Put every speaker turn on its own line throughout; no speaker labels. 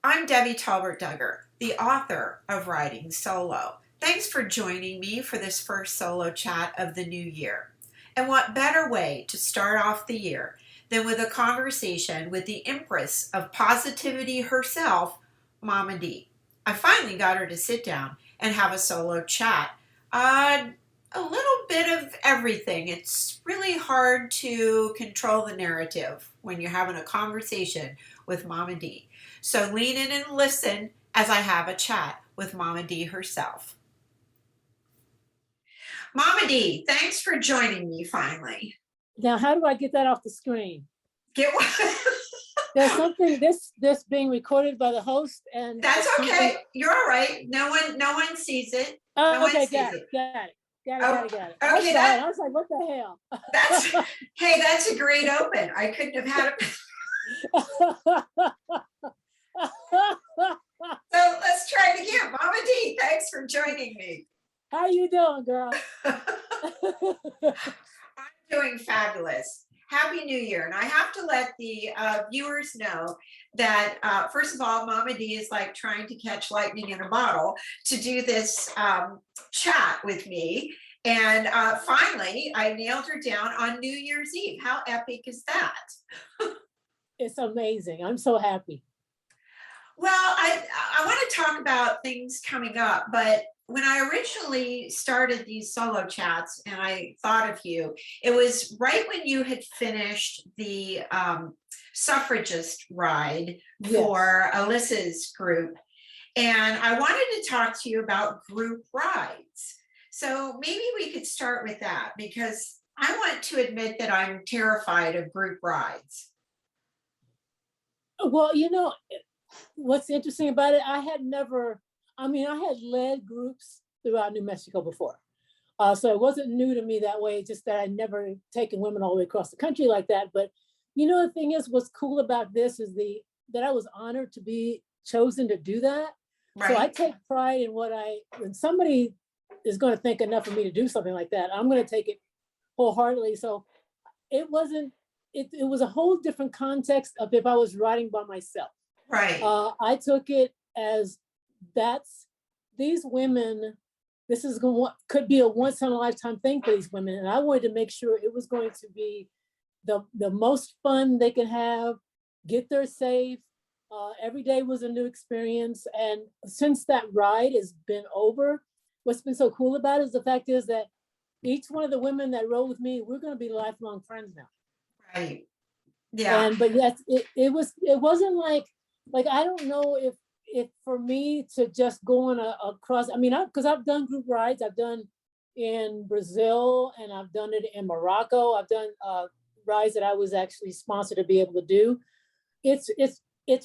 I'm Debbie Talbert Duggar, the author of Writing Solo. Thanks for joining me for this first solo chat of the new year. And what better way to start off the year than with a conversation with the empress of positivity herself, MommaD. I finally got her to sit down and have a solo chat. A little bit of everything. It's really hard to control the narrative when you're having a conversation with MommaD. So lean in and listen as I have a chat with MommaD herself. MommaD, thanks for joining me finally.
Now, how do I get that off the screen?
Get one.
There's something this being recorded by the host, and
That's okay. You're all right. No one sees it.
Oh,
no
okay,
one sees
got
it.
it. Got it.
Okay,
I was like, what the hell?
That's a great open. I couldn't have had it. So let's try it again. MommaD, thanks for joining me.
How you doing, girl?
I'm doing fabulous. Happy New Year. And I have to let the viewers know that, first of all, MommaD is like trying to catch lightning in a bottle to do this chat with me. And finally, I nailed her down on New Year's Eve. How epic is that?
It's amazing. I'm so happy.
Well, I want to talk about things coming up, but when I originally started these solo chats and I thought of you, it was right when you had finished the suffragist ride for Alyssa's group. And I wanted to talk to you about group rides. So maybe we could start with that because I want to admit that I'm terrified of group rides.
Well, what's interesting about it, I had led groups throughout New Mexico before. So it wasn't new to me that way, just that I'd never taken women all the way across the country like that. But the thing is, what's cool about this is that I was honored to be chosen to do that. Right. So I take pride in when somebody is going to think enough of me to do something like that, I'm going to take it wholeheartedly. So it was a whole different context of if I was writing by myself.
Right.
I took it as these women, could be a once in a lifetime thing for these women. And I wanted to make sure it was going to be the most fun they can have, get there safe. Every day was a new experience. And since that ride has been over, what's been so cool about it is the fact is that each one of the women that rode with me, we're going to be lifelong friends now.
Right. Yeah.
But yes, it wasn't like I don't know if for me to just go on across, because I've done group rides. I've done in Brazil and I've done it in Morocco. I've done rides that I was actually sponsored to be able to do. It's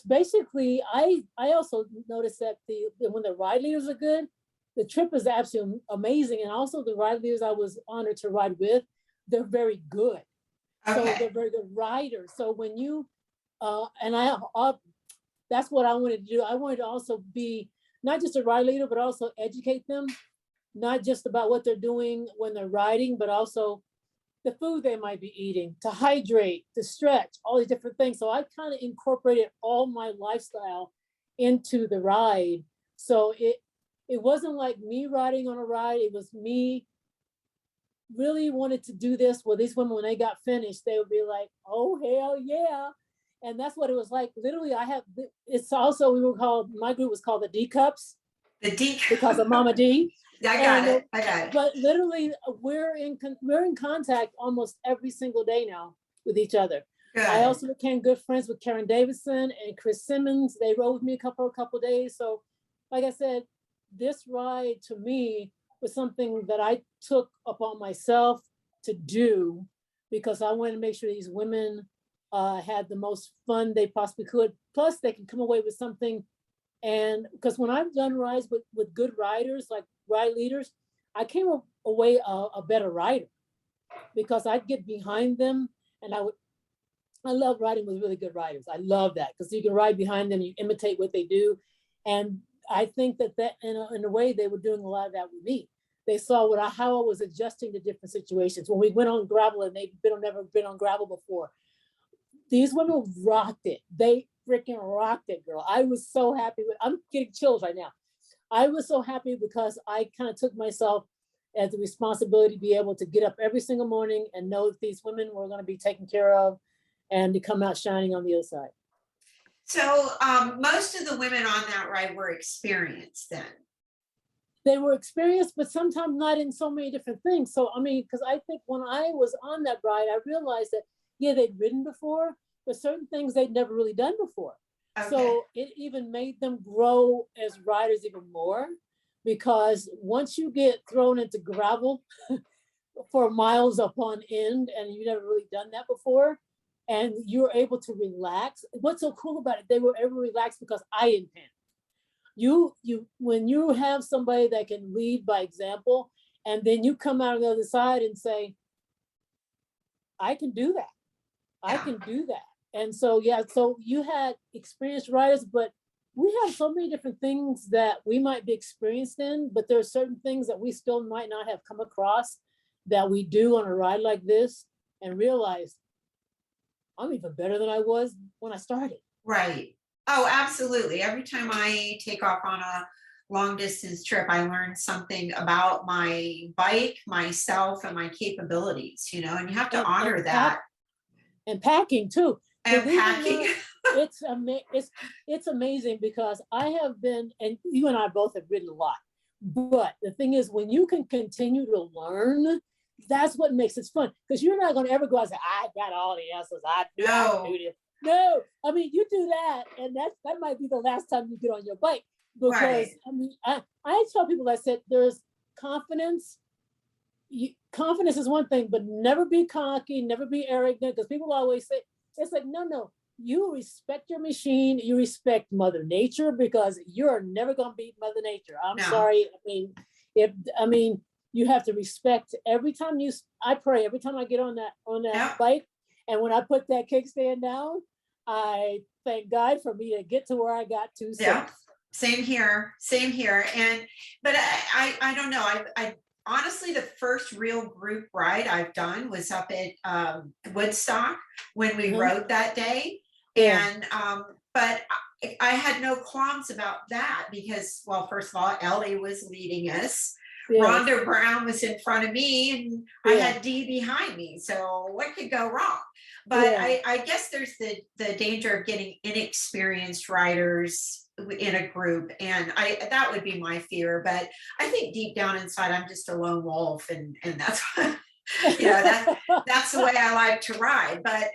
basically, I also noticed that when the ride leaders are good, the trip is absolutely amazing. And also the ride leaders I was honored to ride with, they're very good. Okay. So they're very good riders. So when you, that's what I wanted to do. I wanted to also be not just a ride leader, but also educate them, not just about what they're doing when they're riding, but also the food they might be eating, to hydrate, to stretch, all these different things. So I kind of incorporated all my lifestyle into the ride. So it wasn't like me riding on a ride. It was me really wanted to do this. Well, these women, when they got finished, they would be like, oh, hell yeah. And that's what it was like. Literally, my group was called the D Cups.
The D Cups.
Because of MommaD.
I got it.
But literally, we're in contact almost every single day now with each other. Good. I also became good friends with Karen Davidson and Chris Simmons. They rode with me a couple of days. So, like I said, this ride to me was something that I took upon myself to do because I wanted to make sure these women had the most fun they possibly could. Plus, they can come away with something. And because when I've done rides with good riders, like ride leaders, I came away a better rider because I'd get behind them and I love riding with really good riders. I love that because you can ride behind them, you imitate what they do. And I think that in a way they were doing a lot of that with me. They saw how I was adjusting to different situations. When we went on gravel and they'd never been on gravel before, these women rocked it. freaking rocked it, girl. I was so happy. I'm getting chills right now. I was so happy because I kind of took myself as the responsibility to be able to get up every single morning and know that these women were going to be taken care of and to come out shining on the other side.
So most of the women on that ride were experienced then.
They were experienced, but sometimes not in so many different things. So, I mean, because I think when I was on that ride, I realized that, yeah, they'd ridden before, but certain things they'd never really done before. Okay. So it even made them grow as riders even more, because once you get thrown into gravel for miles upon end and you've never really done that before, and you're able to relax. What's so cool about it, they were able to relax because I didn't panic. You when you have somebody that can lead by example, and then you come out on the other side and say, I can do that. I can do that. And so, yeah, so you had experienced riders, but we have so many different things that we might be experienced in, but there are certain things that we still might not have come across that we do on a ride like this and realize I'm even better than I was when I started.
Right. Oh, absolutely. Every time I take off on a long distance trip, I learn something about my bike, myself, and my capabilities, you know, and you have to honor that.
And packing too.
And packing.
It's amazing because I have been, and you and I both have ridden a lot, but the thing is, when you can continue to learn, that's what makes it fun, because you're not going to ever go out and say, I got all the answers. I do this. No, I mean, you do that, and that might be the last time you get on your bike, because right. I mean, I tell people, I said, there's confidence. Confidence is one thing, but never be cocky, never be arrogant, because people always say, it's like, no, you respect your machine, you respect Mother Nature, because you're never going to beat Mother Nature. I'm sorry. I mean, you have to respect every time I pray every time I get on that bike, and when I put that kickstand down, I thank God for me to get to where I got to.
Yeah, same here. But I don't know. I honestly, the first real group ride I've done was up at Woodstock when we rode that day. And but I had no qualms about that because, well, first of all, Ellie was leading us. Rhonda Brown was in front of me, and I had Dee behind me. So what could go wrong? But I guess there's the danger of getting inexperienced riders in a group, and that would be my fear. But I think deep down inside, I'm just a lone wolf, and that's what, you know, that's the way I like to ride. But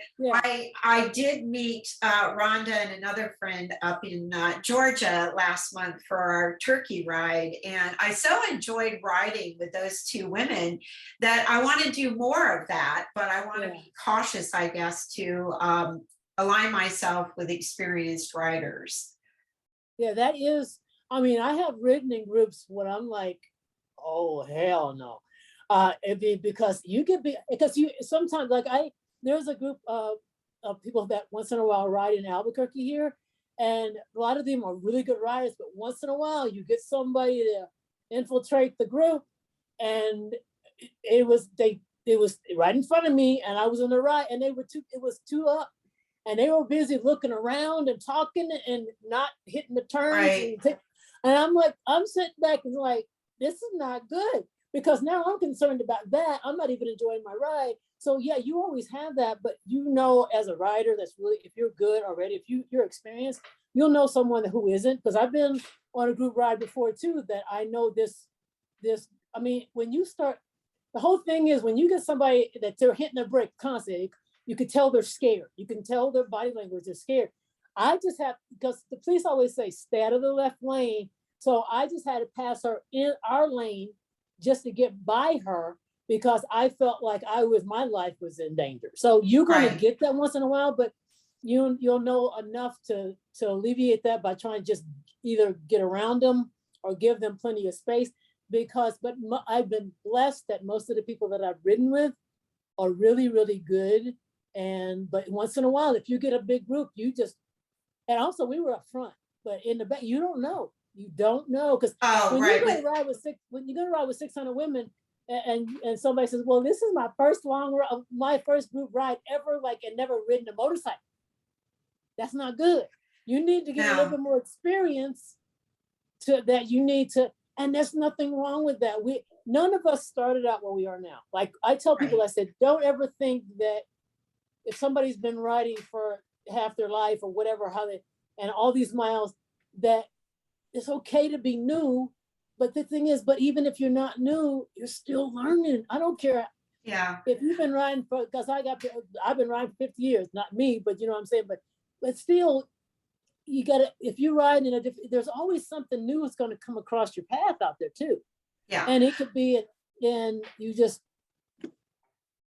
I did meet Rhonda and another friend up in Georgia last month for our turkey ride, and I so enjoyed riding with those two women that I want to do more of that. But I want to be cautious, I guess, to align myself with experienced riders.
Yeah, that is. I mean, I have ridden in groups when I'm like, oh hell no. Because you sometimes, like, there's a group of people that once in a while ride in Albuquerque here, and a lot of them are really good riders, but once in a while you get somebody to infiltrate the group, and it was right in front of me, and I was on the right, and it was two up, and they were busy looking around and talking and not hitting the turns, and I'm like, I'm sitting back and like, this is not good. Because now I'm concerned about that. I'm not even enjoying my ride. So yeah, you always have that, but you know, as a rider, that's really, if you're good already, if you're experienced, you'll know someone who isn't. Because I've been on a group ride before too, that I know this. I mean, when you start, the whole thing is when you get somebody that they're hitting a brick constantly, you can tell they're scared. You can tell their body language is scared. I just have, because the police always say, stay out of the left lane. So I just had to pass her in our lane just to get by her, because I felt like my life was in danger. So you're going to get that once in a while, but you'll know enough to alleviate that by trying to just either get around them or give them plenty of space. But I've been blessed that most of the people that I've ridden with are really, really good. But once in a while, if you get a big group, and also we were up front, but in the back, you don't know. You don't know, because when you're going to ride with 600 women, and somebody says, "Well, this is my first my first group ride ever, like, and never ridden a motorcycle." That's not good. You need to get a little bit more experience to that you need to, and there's nothing wrong with that. None of us started out where we are now. Like I tell people, I said, don't ever think that if somebody's been riding for half their life or whatever, and all these miles, that it's okay to be new. But the thing is, but even if you're not new, you're still learning. I don't care.
Yeah.
If you've been riding because I've been riding for 50 years, not me, but you know what I'm saying? But still, you gotta, if you ride in there's always something new that's going to come across your path out there too.
Yeah.
And it could be, and you just.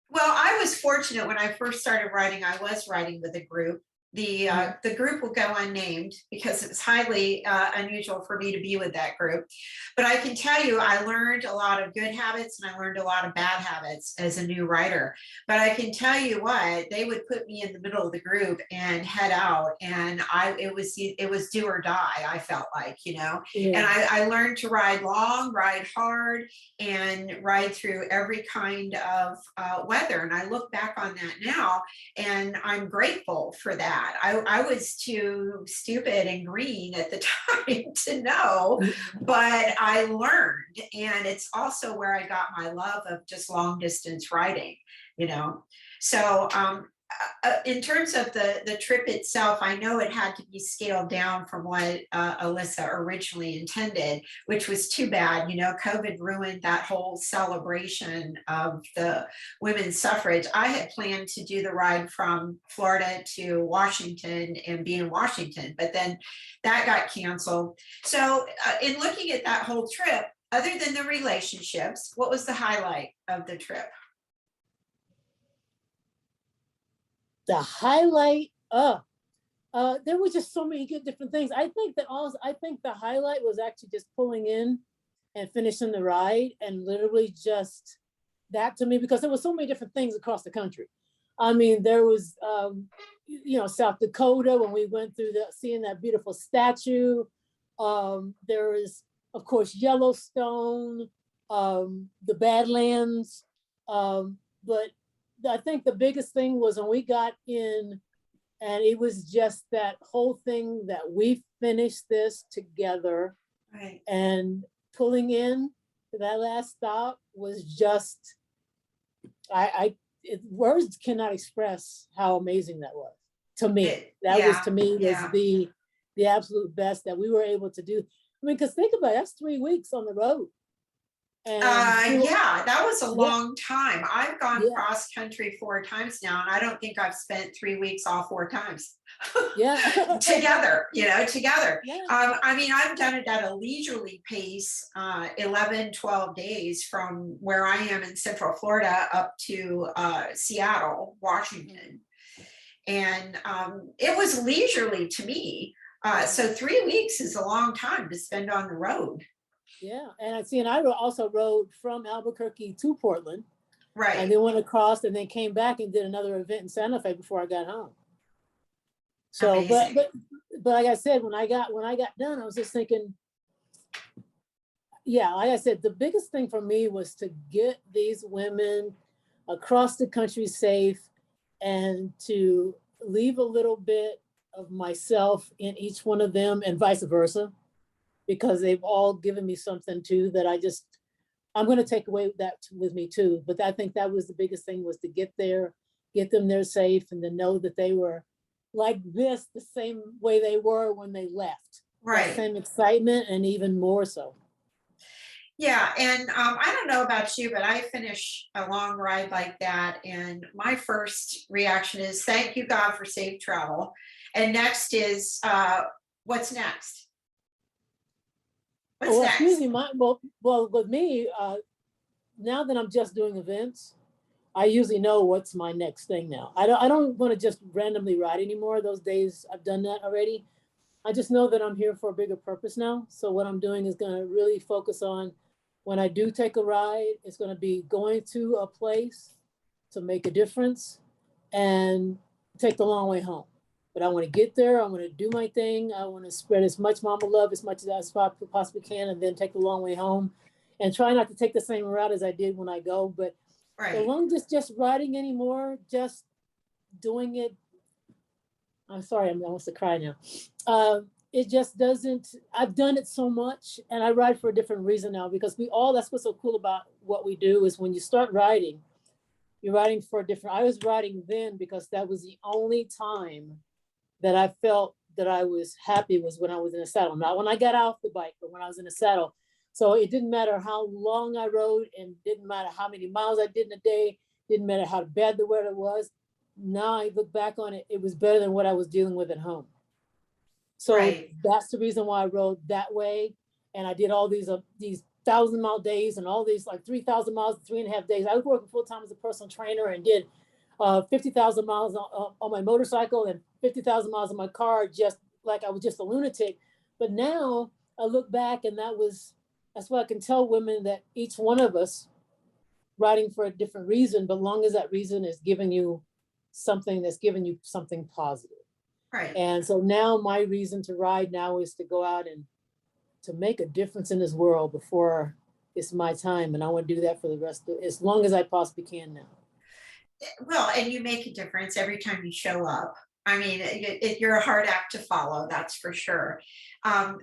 Well, I was fortunate when I first started riding, I was riding with a group. The group will go unnamed because it was highly unusual for me to be with that group. But I can tell you, I learned a lot of good habits and I learned a lot of bad habits as a new rider. But I can tell you what, they would put me in the middle of the group and head out, and it was do or die. I felt like, you know, and I learned to ride long, ride hard, and ride through every kind of weather. And I look back on that now, and I'm grateful for that. I was too stupid and green at the time to know, but I learned. And it's also where I got my love of just long distance riding, you know. So in terms of the trip itself, I know it had to be scaled down from what Alyssa originally intended, which was too bad. You know, COVID ruined that whole celebration of the women's suffrage. I had planned to do the ride from Florida to Washington and be in Washington, but then that got canceled. So in looking at that whole trip, other than the relationships, what was the highlight of the trip?
The highlight, there were just so many good different things. I think the highlight was actually just pulling in and finishing the ride, and literally just that to me, because there were so many different things across the country. I mean, there was, you know, South Dakota when we went through seeing that beautiful statue. There is, of course, Yellowstone, the Badlands, but I think the biggest thing was when we got in, and it was just that whole thing that we finished this together,
right? And
pulling in to that last stop was just, words cannot express how amazing that was to me. Was the absolute best that we were able to do. I mean, because think about it, that's 3 weeks on the road. And
yeah, that was a long time. I've gone cross country 4 times now, and I don't think I've spent 3 weeks all 4 times. Together, you know, together. I mean, I've done it at a leisurely pace, 11, 12 days from where I am in Central Florida up to Seattle, Washington. And it was leisurely to me. So 3 weeks is a long time to spend on the road.
Yeah, and I also rode from Albuquerque to Portland,
right?
And then went across, and then came back and did another event in Santa Fe before I got home. So,
amazing.
but like I said, when I got done, I was just thinking, yeah, like I said, the biggest thing for me was to get these women across the country safe, and to leave a little bit of myself in each one of them, and vice versa. Because they've all given me something too that I'm going to take away that with me too. But I think that was the biggest thing, was to get them there safe, and to know that they were like this the same way they were when they left.
Right.
That same excitement, and even more so.
Yeah, and I don't know about you, but I finish a long ride like that, and my first reaction is, thank you, God, for safe travel. And next is, what's next? What's next?
Excuse me, well, with me, now that I'm just doing events, I usually know what's my next thing now. I don't want to just randomly ride anymore. Those days I've done that already. I just know that I'm here for a bigger purpose now. So what I'm doing is going to really focus on, when I do take a ride, it's going to be going to a place to make a difference and take the long way home. But I want to get there. I want to do my thing. I want to spread as much mama love as much as I possibly can, and then take the long way home, and try not to take the same route as I did when I go. But so long as just riding anymore, just doing it I'm sorry, I'm almost to cry now. It just doesn't, I've done it so much, and I write for a different reason now, because that's what's so cool about what we do, is when you start writing, you're writing for a different, I was writing then because that was the only time that I felt that I was happy, was when I was in a saddle. Not when I got off the bike, but when I was in a saddle. So it didn't matter how long I rode, and didn't matter how many miles I did in a day, didn't matter how bad the weather was. Now I look back on it, it was better than what I was dealing with at home. So
Right.
that's the reason why I rode that way. And I did all these 1,000-mile days, and all these like 3,000 miles, 3.5 days. I was working full time as a personal trainer, and did 50,000 miles on my motorcycle, and 50,000 miles in my car, just like I was just a lunatic. But now I look back, and that's why I can tell women that each one of us riding for a different reason, but long as that reason is giving you something, that's giving you something positive.
Right.
And so now my reason to ride now is to go out and to make a difference in this world before it's my time. And I want to do that for the rest of, as long as I possibly can now.
Well, and you make a difference every time you show up. I mean, you're a hard act to follow, that's for sure.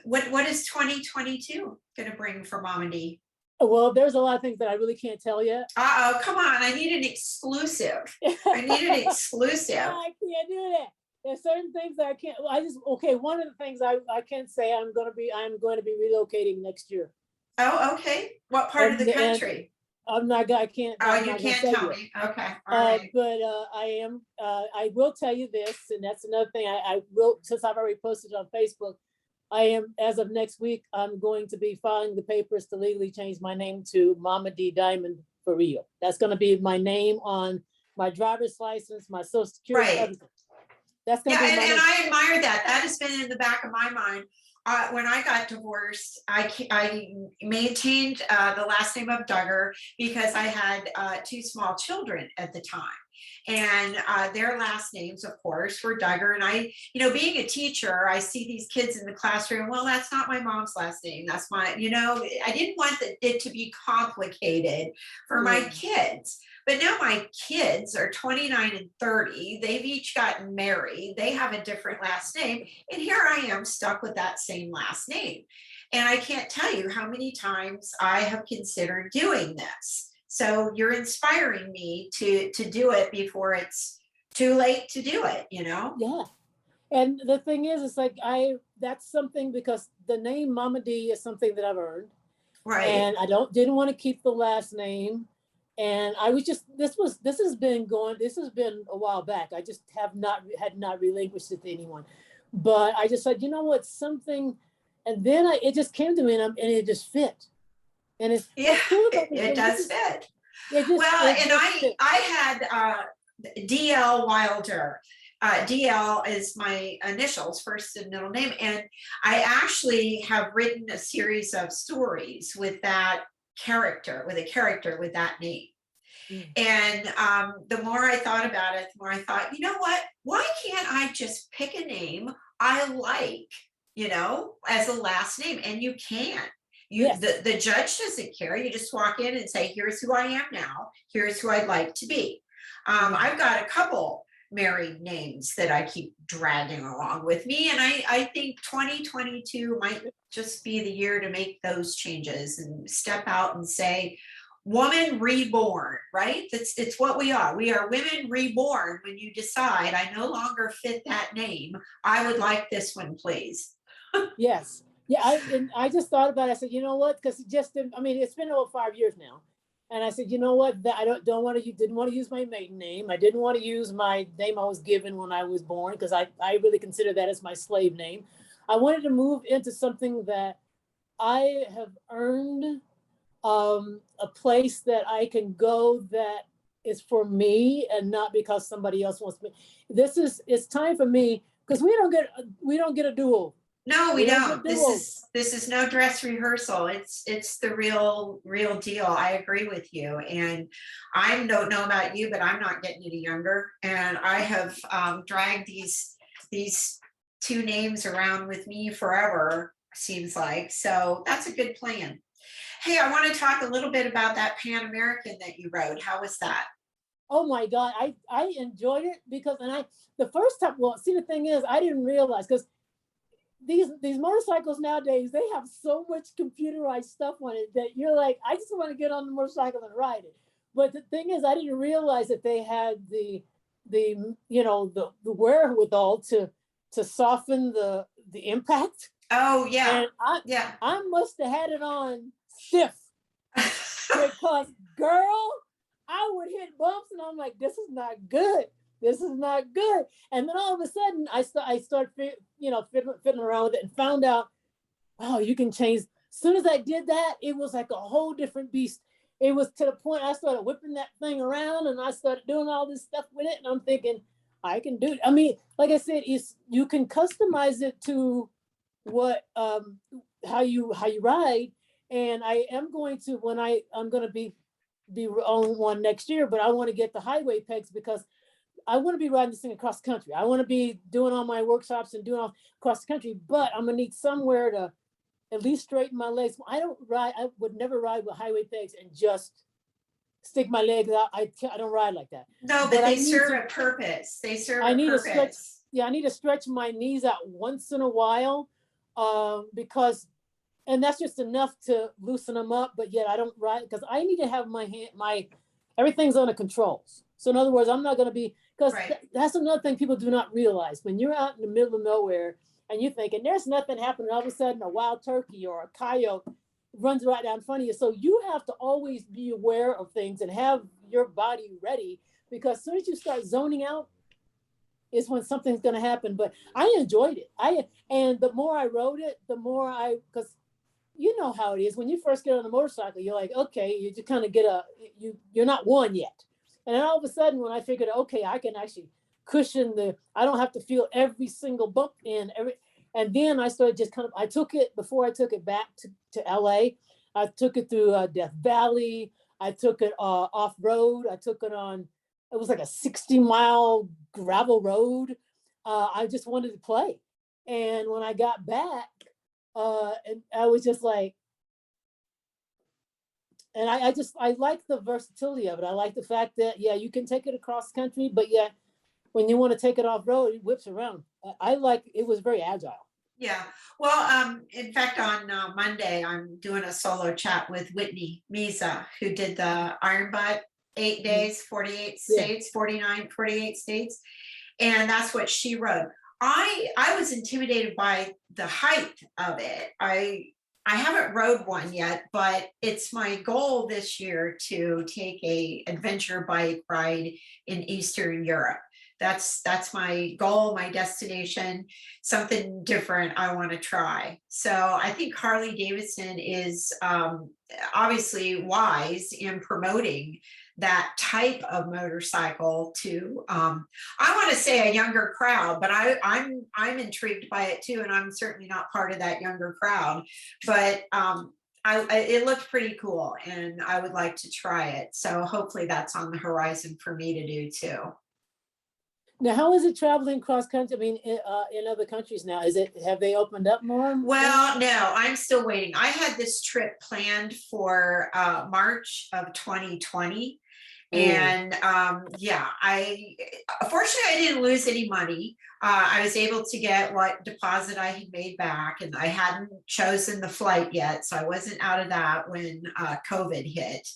What is 2022 going to bring for MommaD?
Well, there's a lot of things that I really can't tell yet.
Uh-oh, come on. I need an exclusive. I need an exclusive.
I can't do that. There's certain things that I can't. Okay. One of the things I can say, I'm going to be relocating next year.
Oh, okay. What part of the country?
I'm not. I can't.
Oh, you can't tell me. Okay. All right.
But I am. I will tell you this, and that's another thing. I will, since I've already posted on Facebook. I am, as of next week, I'm going to be filing the papers to legally change my name to MommaD Dee Diamond for real. That's going to be my name on my driver's license, my social security,
right.
everything. That's going
to be my name. I admire that. That has been in the back of my mind. When I got divorced, I maintained the last name of Duggar because I had 2 small children at the time. And their last names, of course, were Duggar. And I, being a teacher, I see these kids in the classroom. Well, that's not my mom's last name. That's my, I didn't want it to be complicated for my kids. But now my kids are 29 and 30. They've each gotten married. They have a different last name. And here I am stuck with that same last name. And I can't tell you how many times I have considered doing this. So you're inspiring me to do it before it's too late to do it,
Yeah. And the thing is, it's like that's something, because the name MommaD is something that I've earned.
Right.
And I didn't want to keep the last name. And I was just, this has been a while back. I just had not relinquished it to anyone. But I just said, you know what, something, and then it just came to me, and it just fit. And it's
it does fit. I had DL Wilder. DL is my initials, first and middle name. And I actually have written a series of stories with a character with that name. And the more I thought about it, the more I thought, you know what, why can't I just pick a name I like, as a last name? And you can. The judge doesn't care. You just walk in and say, here's who I am now. Here's who I'd like to be. I've got a couple married names that I keep dragging along with me. And I think 2022 might just be the year to make those changes and step out and say, woman reborn, right? It's what we are. We are women reborn when you decide, I no longer fit that name. I would like this one, please.
Yes. Yeah, I just thought about it. I said, you know what? Because it's been over 5 years now. And I said, you know what? I didn't want to use my maiden name. I didn't want to use my name I was given when I was born, because I really consider that as my slave name. I wanted to move into something that I have earned, a place that I can go that is for me and not because somebody else wants me. It's time for me, because we don't get a duel.
No, we don't. This is no dress rehearsal. It's the real deal. I agree with you. And I don't know about you, but I'm not getting any younger. And I have dragged these 2 names around with me forever, seems like. So that's a good plan. Hey, I want to talk a little bit about that Pan American that you rode. How was that?
Oh my God, I enjoyed it because, the first time, well, see, the thing is, I didn't realize, because these motorcycles nowadays, they have so much computerized stuff on it that you're like, I just want to get on the motorcycle and ride it. But the thing is, I didn't realize that they had the wherewithal to soften the impact.
Oh yeah,
And I
yeah.
I must have had it on stiff, because girl, I would hit bumps and I'm like, this is not good. This is not good. And then all of a sudden, I start fiddling around with it and found out, oh, you can change. As soon as I did that, it was like a whole different beast. It was to the point I started whipping that thing around and I started doing all this stuff with it. And I'm thinking, I can do it. I mean, like I said, you can customize it to what how you ride. And I am going to, when I'm going to be on one next year, but I want to get the highway pegs because I want to be riding this thing across the country. I want to be doing all my workshops and doing all across the country, but I'm gonna need somewhere to at least straighten my legs. I would never ride with highway pegs and just stick my legs out. I don't ride like that.
No, but they serve a purpose. They serve a purpose.
I need to stretch my knees out once in a while, because, and that's just enough to loosen them up. But yet I don't ride because I need to have my everything's under controls. So in other words, I'm not going to be, because that's another thing people do not realize. When you're out in the middle of nowhere and you're thinking there's nothing happening, all of a sudden a wild turkey or a coyote runs right down in front of you. So you have to always be aware of things and have your body ready, because as soon as you start zoning out is when something's going to happen. But I enjoyed it. And the more I rode it, the more because you know how it is when you first get on a motorcycle, you're like, okay, you just kind of you're not one yet. And then all of a sudden, when I figured, okay, I can actually cushion I don't have to feel every single bump and then I started just I took it, before I took it back to LA, I took it through Death Valley. I took it off road. I took it it was like a 60-mile gravel road. I just wanted to play. And when I got back, and I was just like, and I like the versatility of it. I like the fact that, yeah, you can take it across country, but yeah, when you want to take it off road, it whips around. It was very agile.
Yeah. Well, in fact, on Monday, I'm doing a solo chat with Whitney Misa, who did the Iron Butt 8 days, 48 states, 48 states. And that's what she wrote. I was intimidated by the height of it. I haven't rode one yet, but it's my goal this year to take a adventure bike ride in Eastern Europe. That's my goal, my destination, something different I want to try. So I think Harley Davidson is obviously wise in promoting that type of motorcycle to I want to say a younger crowd, but I'm intrigued by it too, and I'm certainly not part of that younger crowd, but it looked pretty cool and I would like to try it. So hopefully that's on the horizon for me to do too.
Now, how is it traveling cross country? I mean, in other countries now, have they opened up more?
Well, no, I'm still waiting. I had this trip planned for March of 2020. And yeah, fortunately, I didn't lose any money. I was able to get what deposit I had made back, and I hadn't chosen the flight yet. So I wasn't out of that when COVID hit.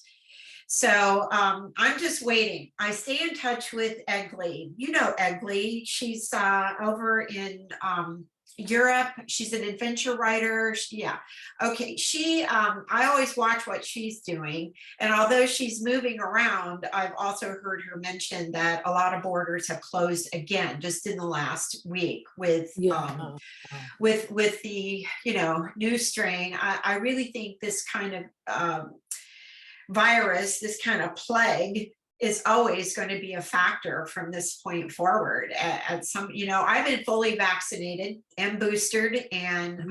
So I'm just waiting. I stay in touch with Egley. You know Egley. She's over in Europe. She's an adventure writer. Yeah. Okay. I always watch what she's doing. And although she's moving around, I've also heard her mention that a lot of borders have closed again, just in the last week with the, new strain. I really think this kind of virus, this kind of plague, is always going to be a factor from this point forward. At some, I've been fully vaccinated and boosted, and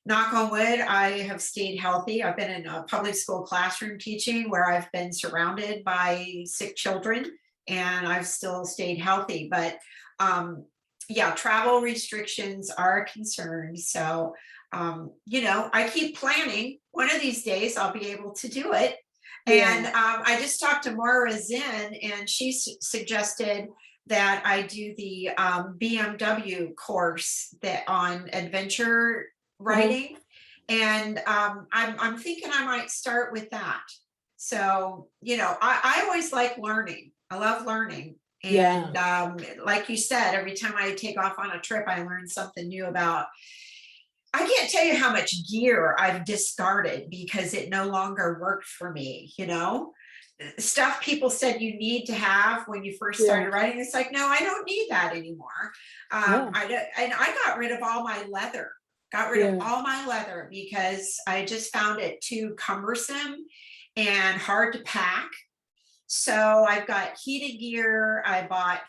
knock on wood, I have stayed healthy. I've been in a public school classroom teaching where I've been surrounded by sick children, and I've still stayed healthy. But yeah, travel restrictions are a concern. So I keep planning. One of these days I'll be able to do it. And I just talked to Maura Zinn, and she suggested that I do the BMW course that on adventure writing. And I'm thinking I might start with that. So, you know, I always like learning. I love learning. And like you said, every time I take off on a trip, I learn something new about. I can't tell you how much gear I've discarded because it no longer worked for me, you know? Stuff people said you need to have when you first started writing. It's like, no, I don't need that anymore. I got rid of all my leather, because I just found it too cumbersome and hard to pack. So I've got heated gear. I bought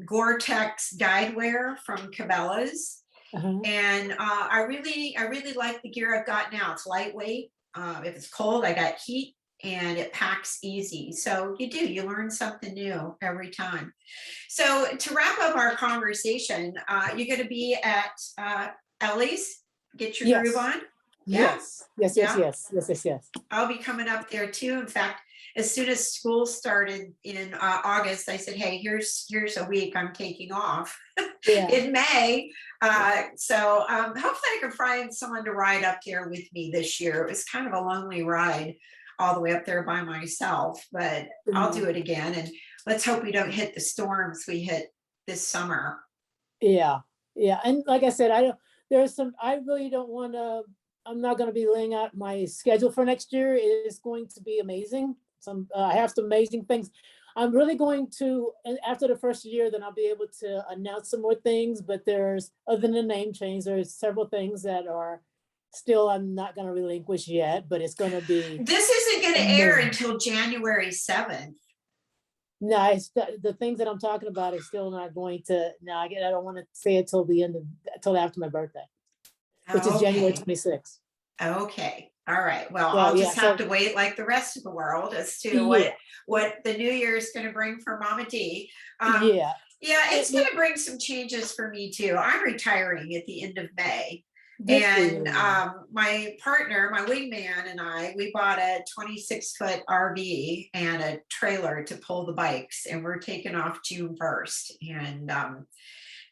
Gore-Tex guide wear from Cabela's. And I really like the gear I've got now. It's lightweight. If it's cold, I got heat, and it packs easy. So you learn something new every time. So to wrap up our conversation, you're going to be at Ellie's, get your groove on.
Yes. I'll
be coming up there too. In fact, as soon as school started in August, I said, hey, here's a week I'm taking off in May. So hopefully I can find someone to ride up there with me this year. It was kind of a lonely ride all the way up there by myself, but I'll do it again. And let's hope we don't hit the storms we hit this summer.
Yeah. And like I said, I really don't want to, I'm not going to be laying out my schedule for next year. It is going to be amazing. I have some amazing things. I'm really going to, and after the first year, then I'll be able to announce some more things, but there's, other than the name change, there's several things that are still, I'm not going to relinquish yet, but it's going to be.
This isn't going to air until January 7th.
No, the things that I'm talking about is still not going to, I don't want to say it till after my birthday, which is January 26th.
Okay. All right. Well, I'll just have to wait like the rest of the world as to what the new year is going to bring for MommaD. It's going to bring some changes for me too. I'm retiring at the end of May. And my partner, my wingman, and we bought a 26-foot RV and a trailer to pull the bikes, and we're taking off June 1st. And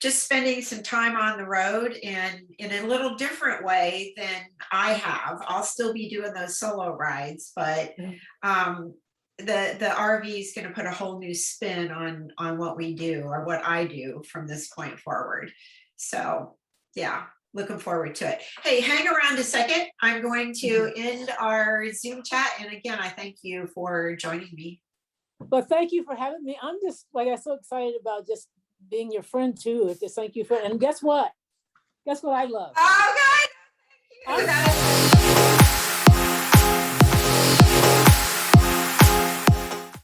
just spending some time on the road, and in a little different way than I have. I'll still be doing those solo rides, but the RV is going to put a whole new spin on what we do, or what I do from this point forward. So looking forward to it. Hey, hang around a second. I'm going to end our Zoom chat. And again, I thank you for joining me.
Well, thank you for having me. I'm just I'm so excited about just being your friend too. Just thank you for, and guess what I love?
Oh God, thank you.